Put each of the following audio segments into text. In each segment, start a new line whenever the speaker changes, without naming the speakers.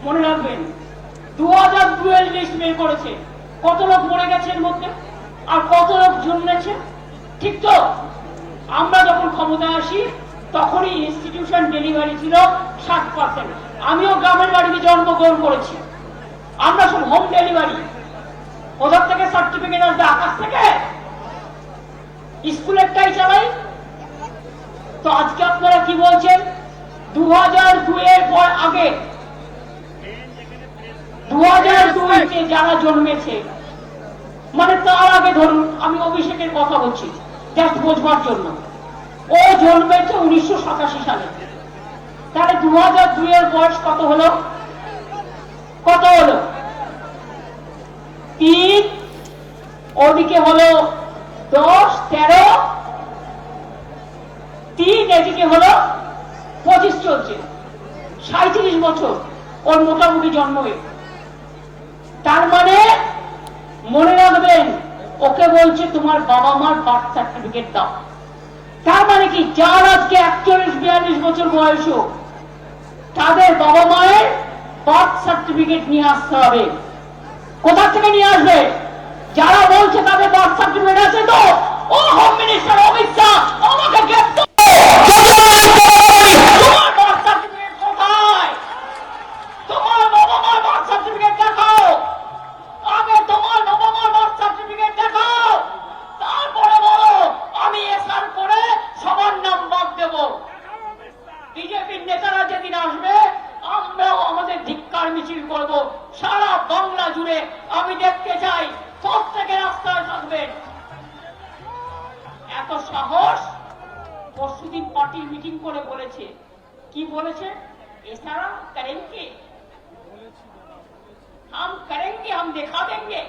মনে রাখবেন 2002 লিস্ট বের করেছে, কত লোক মরে গেছে এর মধ্যে আর কত লোক জন্মেছে। ঠিক তো? আমরা যখন ক্ষমতায় আসি তখনই ইনস্টিটিউশন ডেলিভারি ছিল 60%। আমিও গ্রামের বাড়িতে জন্মগ্রহণ করেছি। আমরা সব হোম ডেলিভারি। কোথা থেকে সার্টিফিকেট আসবে? আকাশ থেকে? স্কুলেরটাই চালাই। তো আজকে আপনারা কি বলছেন? 2002 পর আগে 2002 যারা জন্মেছে, মানে তার আগে ধরুন, আমি অভিষেকের কথা বলছি জাস্ট বোঝবার জন্য, ও জন্মেছে 1987 সালে। তাহলে 2002 বয়স কত হলো? কত হলো? 3, ওদিকে হলো 10, 13, 3, এদিকে হলো 25 চলছে, 37 বছর ওর মোটামুটি জন্ম হয়ে। তার মানে মনে রাখবেন, ওকে বলছে তোমার বাবা মার বার্থ সার্টিফিকেট দাও। তার মানে কি, যার আজকে 41-42 বছর বয়স, তাদের বাবা মায়ের বার্থ সার্টিফিকেট নিয়ে আসতে হবে। কোথা থেকে নিয়ে আসবে? যারা বলছে তাদের বার্থ সার্টিফিকেট আছে তো, ও হোম মিনিস্টার অমিত শাহ, আমাকে গ্রেফতার মিছিল করব সারা বাংলা জুড়ে। আমি দেখতে চাই প্রত্যেকে রাস্তায় থাকবেন। এত সাহস! পরশুদিন পার্টির মিটিং করে বলেছে, কি বলেছে? এছাড়া করেंगे, हम करेंगे, हम देखा देंगे।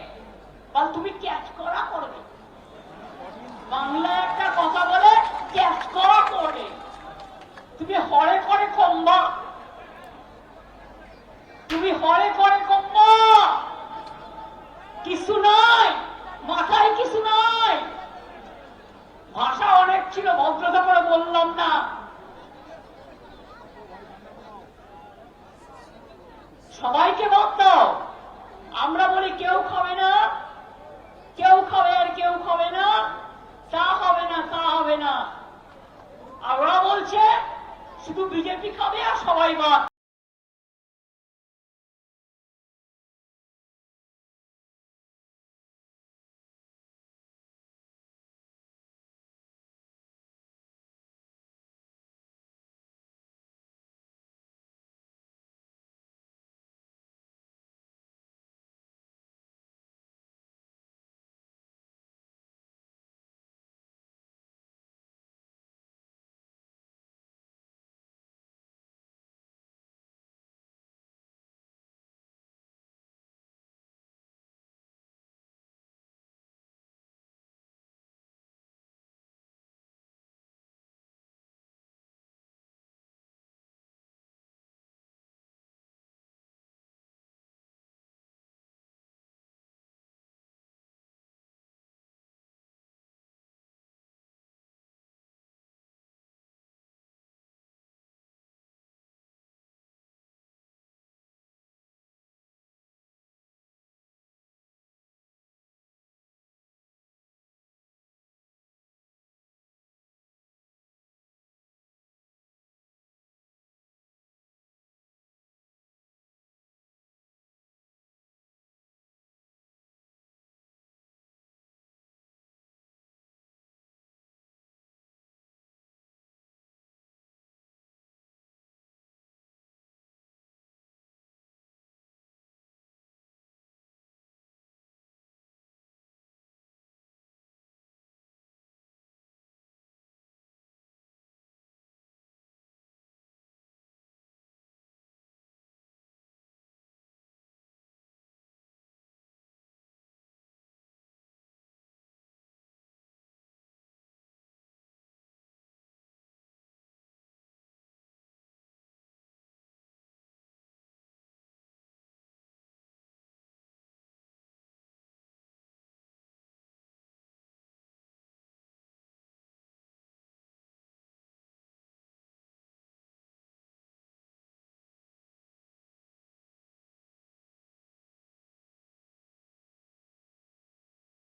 বল তুমি ক্যাচ করা করবে। বাংলা একটা কথা বলে ক্যাচ করা করবে। তুমি হরে করে কমবা, তুমি হরে করে কমবা, কিছু নাই মাথায়, কিছু নাই। ভাষা অনেক ছিল, ভদ্রতা করে বললাম না। সবাইকে মত দাও। আমরা বলি কেউ খাবে না, কেউ খাবে আর কেউ খাবে না, তা হবে না, তা হবে না। আর ওরা বলছে শুধু বিজেপি খাবে আর সবাই বাদ।